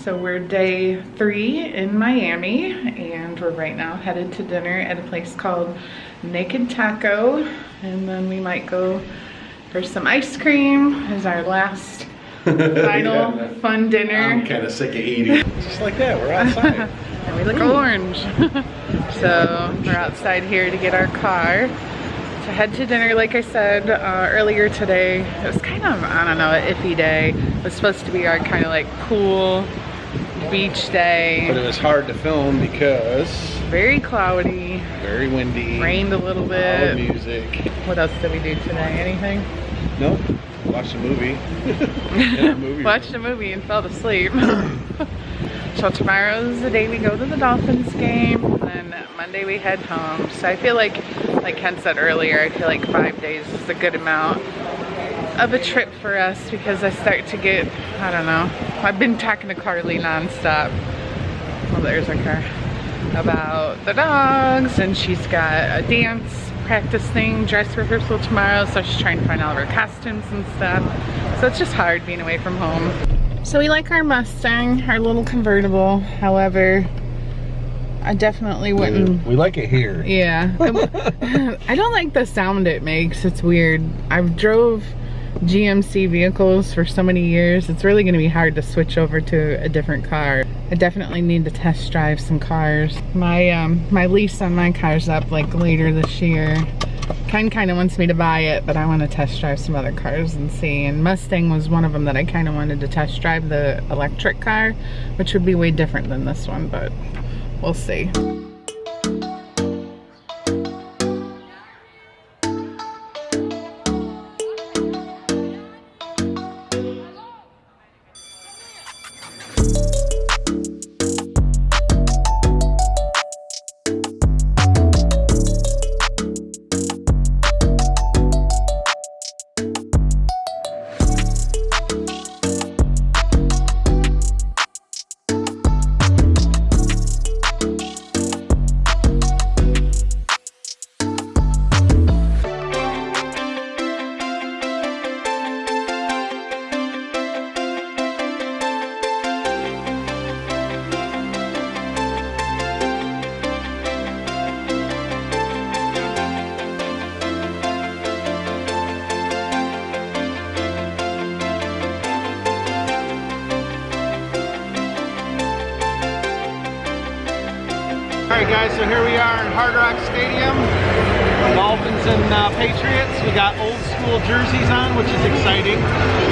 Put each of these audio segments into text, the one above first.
So we're day 3 in Miami, and we're right now headed to dinner at a place called Naked Taco, and then we might go for some ice cream as our last final fun dinner. I'm kind of sick of eating. Just like that, we're outside. And we look orange. So we're outside here to get our car to head to dinner. Like I said earlier today, it was kind of, I don't know, an iffy day. It was supposed to be our kind of like cool beach day. But it was hard to film because very cloudy, very windy, rained a little bit. Loud music. What else did we do today? Anything? Nope. Watched a movie. Watched a movie and fell asleep. So tomorrow's the day we go to the Dolphins game, and then Monday we head home. So I feel like Ken said earlier, I feel like 5 days is a good amount of a trip for us because I start to get, I don't know, I've been talking to Carly nonstop. Well, there's our car. About the dogs, and she's got a dance practice thing, dress rehearsal tomorrow, so she's trying to find all of her costumes and stuff. So it's just hard being away from home. So we like our Mustang, our little convertible. However, I definitely wouldn't. We like it here. Yeah. I don't like the sound it makes. It's weird. I've drove GMC vehicles for so many years. It's really going to be hard to switch over to a different car. I definitely need to test drive some cars. My lease on my car's up like later this year. Ken kind of wants me to buy it, but I want to test drive some other cars and see. And Mustang was one of them that I kind of wanted to test drive, the electric car, which would be way different than this one, but we'll see. Alright guys, so here we are in Hard Rock Stadium. Dolphins and Patriots. We got old school jerseys on, which is exciting.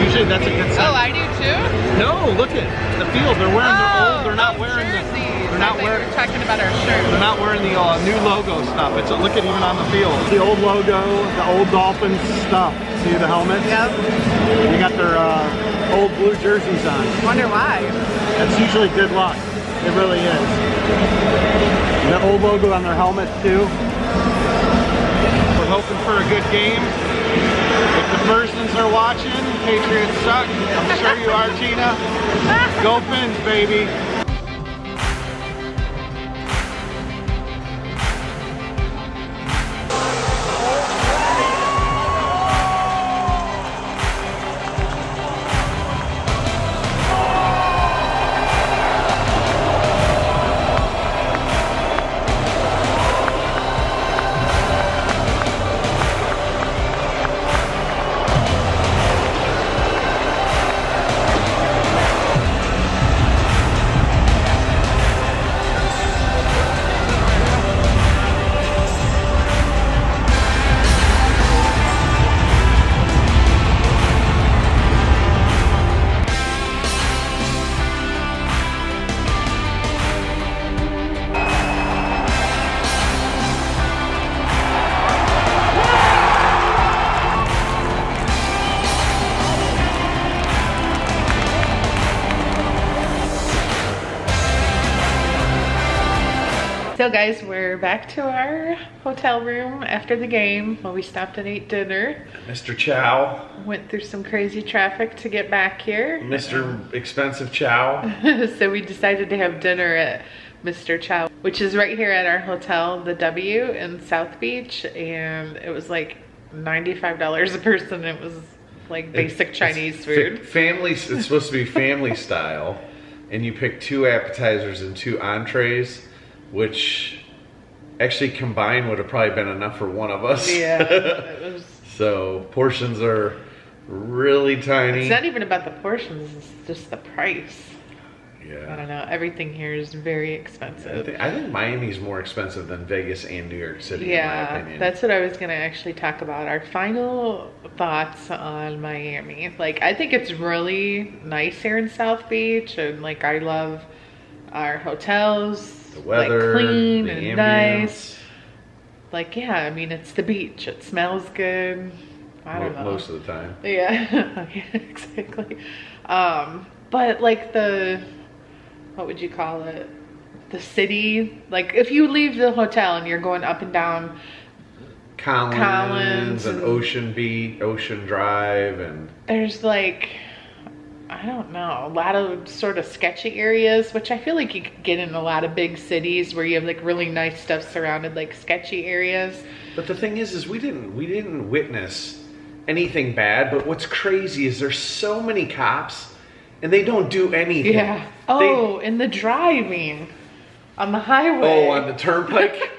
Usually that's a good sign. Oh, I do too? No, look at the field. They're wearing their old, they're not wearing jerseys. They're not wearing, we're talking about our shirt. They're not wearing the new logo stuff. It's look at even on the field. The old logo, the old Dolphins stuff. See the helmets? Yep. They got their old blue jerseys on. Wonder why. That's usually good luck. It really is. And the old logo on their helmets too. We're hoping for a good game. If the Persons are watching, Patriots suck. I'm sure you are, Tina. Go Fins, baby. So guys, we're back to our hotel room after the game. Well, we stopped and ate dinner. Mr. Chow. Went through some crazy traffic to get back here. Mr. Expensive Chow. So we decided to have dinner at Mr. Chow, which is right here at our hotel, the W in South Beach, and it was like $95 a person. It was like basic Chinese food. Family, it's supposed to be family style. and you picked 2 appetizers and 2 entrees, which actually combined would have probably been enough for one of us. Yeah, it was. So portions are really tiny. It's not even about the portions, it's just the price. Yeah. I don't know. Everything here is very expensive. I think Miami's more expensive than Vegas and New York City, in my opinion. That's what I was going to actually talk about. Our final thoughts on Miami. Like, I think it's really nice here in South Beach. And, like, I love our hotels. The weather, like, clean the and ambience. Nice. Like, yeah, I mean, it's the beach. It smells good. I don't know. Most of the time. Yeah, exactly. But, like, what would you call it? The city. Like if you leave the hotel and you're going up and down Collins and Ocean Drive, and there's like, I don't know, a lot of sort of sketchy areas, which I feel like you could get in a lot of big cities where you have like really nice stuff surrounded like sketchy areas. But the thing is we didn't witness anything bad, but what's crazy is there's so many cops and they don't do anything. Yeah. Oh, and the driving on the highway. Oh, on the turnpike.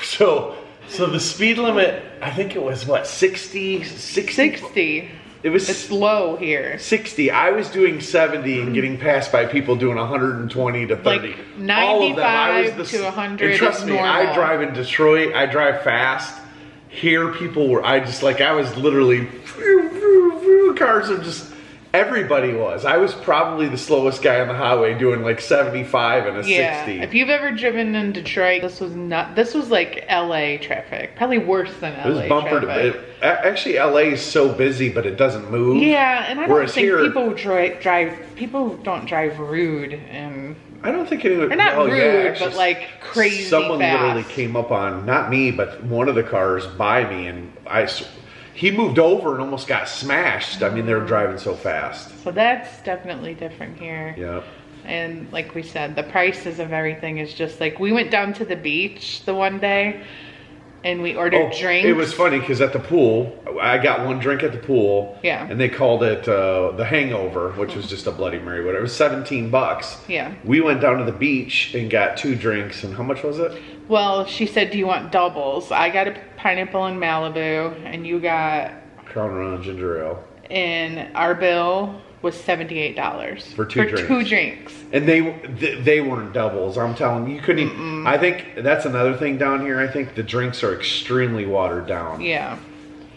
so the speed limit, I think it was what, 60? 60. It's low here. 60. I was doing 70 and getting passed by people doing 120 to 30. Like 95 to 100. And trust is me, normal. I drive in Detroit. I drive fast. Here, people were. I was literally. Cars are just. Everybody was. I was probably the slowest guy on the highway doing like 75 and a 60. If you've ever driven in Detroit, this was like LA traffic. Probably worse than LA It was bumper traffic. Actually, LA is so busy, but it doesn't move. Yeah, and I don't Whereas think here, people don't drive rude, and I don't think anyone. they're not rude, actually, but like crazy someone fast. literally came up on, not me, but one of the cars by me, and he moved over and almost got smashed. I mean, they were driving so fast. So that's definitely different here. Yeah. And like we said, the prices of everything is just like, we went down to the beach the one day and we ordered drinks. It was funny because at the pool, I got one drink at the pool. Yeah. And they called it the Hangover, which was just a Bloody Mary. Whatever. It was $17. Yeah. We went down to the beach and got 2 drinks. And how much was it? Well, she said, do you want doubles? I got a pineapple in Malibu and you got Crown Royal Ginger Ale. And our bill was $78 for 2 drinks. 2 drinks. And they weren't doubles. I'm telling you, you couldn't even, I think that's another thing down here. I think the drinks are extremely watered down. Yeah.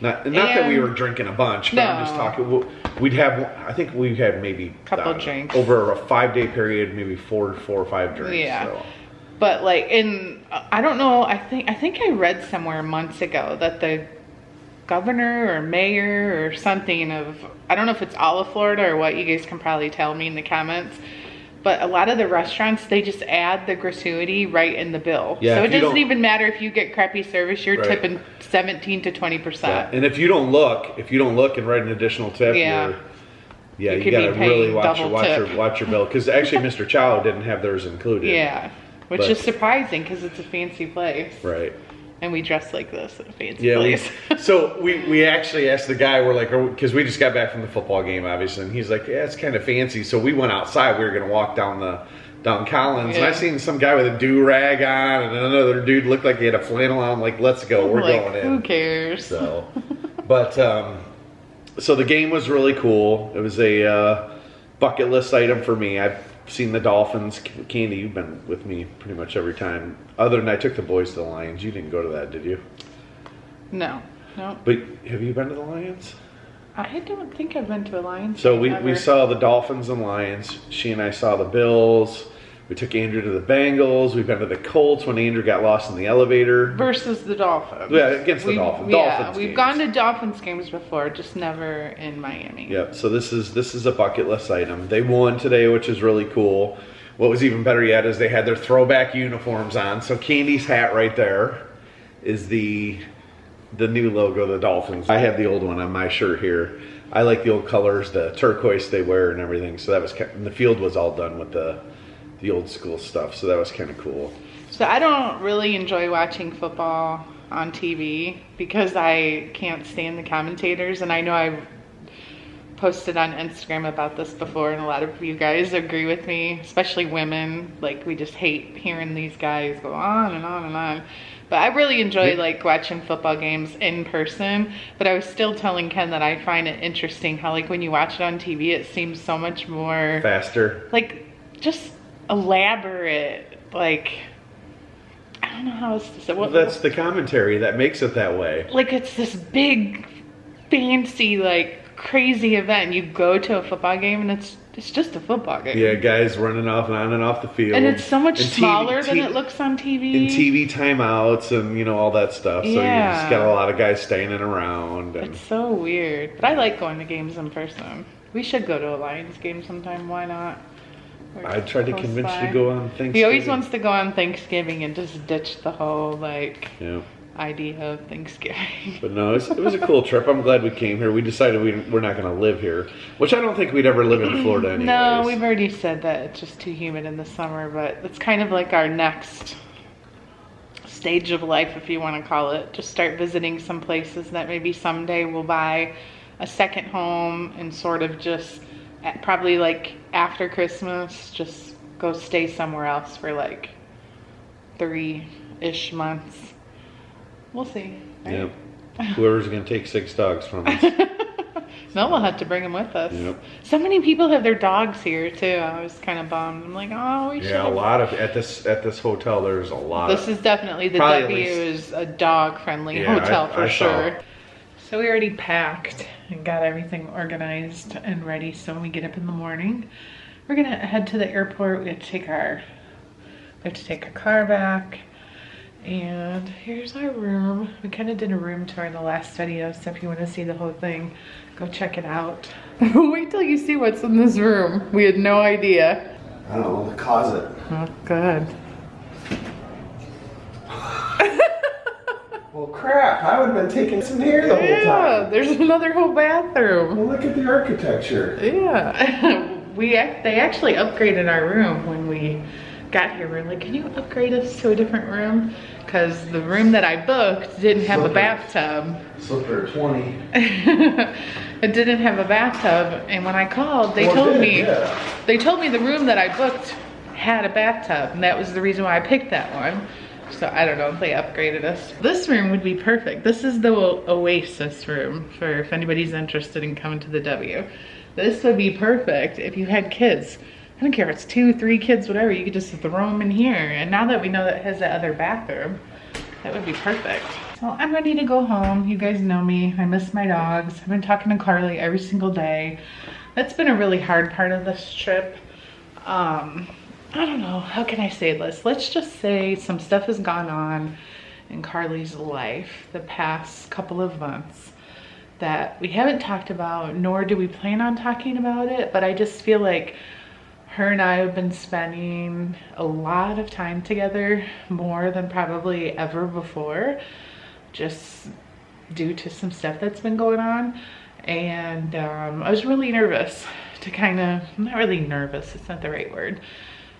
Not that we were drinking a bunch, but I'm just talking. We'd have. I think we had maybe a couple drinks over a 5-day period, maybe 4 or 5 drinks. Yeah. So. But like, I don't know. I think I read somewhere months ago that the governor or mayor or something of, I don't know if it's all of Florida or what, you guys can probably tell me in the comments, but a lot of the restaurants, they just add the gratuity right in the bill. Yeah, so it doesn't even matter if you get crappy service, you're right. tipping 17 to 20%. Yeah. And if you don't look and write an additional tip, you gotta really watch your bill, because actually Mr. Chow didn't have theirs included. Yeah, which is surprising because it's a fancy place. Right. And we dress like this at a fancy place. So we actually asked the guy, we're like, because we just got back from the football game, obviously, and he's like, yeah, it's kind of fancy. So we went outside. We were going to walk down Collins, and I seen some guy with a do-rag on, and another dude looked like he had a flannel on. I'm like, let's go. We're going in. Who cares? So, but, so the game was really cool. It was a bucket list item for me. I've seen the Dolphins. Candy, you've been with me pretty much every time. Other than I took the boys to the Lions. You didn't go to that, did you? No. But have you been to the Lions? I don't think I've been to a Lions. So we saw the Dolphins and Lions. She and I saw the Bills. We took Andrew to the Bengals. We've been to the Colts when Andrew got lost in the elevator. Versus the Dolphins. Yeah, against the Dolphins. Yeah, we've gone to Dolphins games before, just never in Miami. Yep. So this is a bucket list item. They won today, which is really cool. What was even better yet is they had their throwback uniforms on. So Candy's hat right there is the new logo of the Dolphins. I have the old one on my shirt here. I like the old colors, the turquoise they wear and everything. So that was and the field was all done with the old school stuff. So that was kind of cool. So I don't really enjoy watching football on TV because I can't stand the commentators, and I know I've posted on Instagram about this before, and a lot of you guys agree with me, especially women. Like, we just hate hearing these guys go on and on and on. But I really enjoy like watching football games in person. But I was still telling Ken that I find it interesting how like when you watch it on TV, it seems so much more faster, like just elaborate. Like, I don't know how else to say. Well, that's the commentary that makes it that way. Like, it's this big, fancy, like crazy event. You go to a football game and it's just a football game. Yeah, guys running off and on and off the field. And it's so much smaller than it looks on TV. And TV timeouts and, you know, all that stuff. So you just got a lot of guys standing around. And... It's so weird. But I like going to games in person. We should go to a Lions game sometime. Why not? I tried to convince you to go on Thanksgiving. He always wants to go on Thanksgiving and just ditch the whole, like... Yeah. Idea of Thanksgiving. But no, it was a cool trip. I'm glad we came here. We decided we're not going to live here, which I don't think we'd ever live in Florida anyways. No, we've already said that it's just too humid in the summer, but it's kind of like our next stage of life, if you want to call it. Just start visiting some places that maybe someday we'll buy a second home and sort of just probably like after Christmas, just go stay somewhere else for like 3-ish months. We'll see. Right? Yep. Whoever's going to take 6 dogs from us. No, we'll have to bring them with us. Yep. So many people have their dogs here too. I was kind of bummed. I'm like, oh, we should. Yeah, a lot of at this hotel. There's a lot. This is definitely the W is a dog-friendly hotel for sure. So we already packed and got everything organized and ready. So when we get up in the morning, we're gonna head to the airport. We have to take our car back. And here's our room. We kind of did a room tour in the last video, so if you want to see the whole thing, go check it out. Wait till you see what's in this room. We had no idea. I don't know, the closet. Oh, good. Well, crap, I would have been taking some here the whole time. Yeah, there's another whole bathroom. Well, look at the architecture. Yeah. They actually upgraded our room when we got here. We're like, can you upgrade us to a different room? Because the room that I booked didn't have a bathtub. Slipper 20. It didn't have a bathtub, and when I called, they told me the room that I booked had a bathtub, and that was the reason why I picked that one. So I don't know if they upgraded us. This room would be perfect. This is the Oasis room for if anybody's interested in coming to the W. This would be perfect if you had kids. I don't care if it's 2, 3 kids, whatever, you could just throw them in here. And now that we know that it has that other bathroom, that would be perfect. So I'm ready to go home. You guys know me, I miss my dogs. I've been talking to Carly every single day. That's been a really hard part of this trip. I don't know, how can I say this? Let's just say some stuff has gone on in Carly's life the past couple of months that we haven't talked about, nor do we plan on talking about it, but I just feel like her and I have been spending a lot of time together, more than probably ever before, just due to some stuff that's been going on. And I was really nervous to not really nervous, it's not the right word,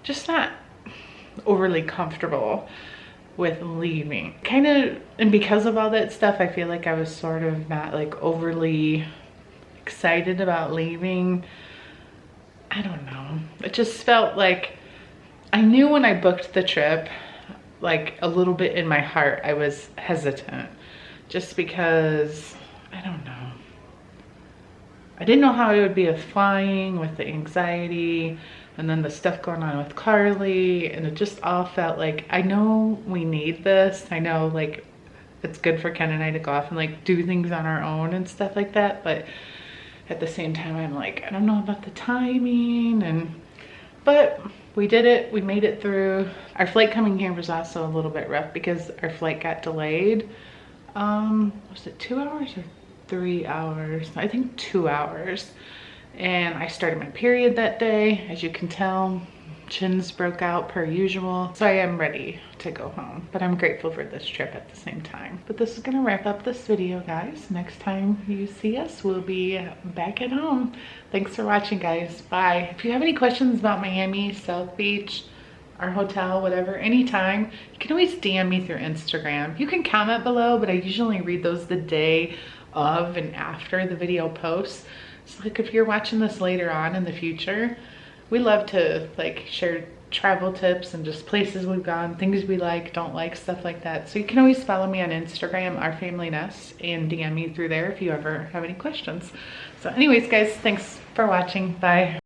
just not overly comfortable with leaving. And because of all that stuff, I feel like I was sort of not like overly excited about leaving. I don't know. It just felt like I knew when I booked the trip, like a little bit in my heart, I was hesitant just because, I don't know. I didn't know how it would be with flying, with the anxiety, and then the stuff going on with Carly, and it just all felt like, I know we need this. I know like it's good for Ken and I to go off and like do things on our own and stuff like that, but at the same time, I'm like, I don't know about the timing, but we did it, we made it through. Our flight coming here was also a little bit rough because our flight got delayed. Was it 2 hours or 3 hours? I think 2 hours. And I started my period that day, as you can tell. Chins broke out per usual. So I am ready to go home, but I'm grateful for this trip at the same time. But this is gonna wrap up this video, guys. Next time you see us, we'll be back at home. Thanks for watching, guys. Bye. If you have any questions about Miami, South Beach, our hotel, whatever, anytime, you can always DM me through Instagram. You can comment below, but I usually read those the day of and after the video posts. So like if you're watching this later on in the future, we love to like share travel tips and just places we've gone, things we like, don't like, stuff like that. So you can always follow me on Instagram, ourfamilynest, and DM me through there if you ever have any questions. So anyways, guys, thanks for watching. Bye.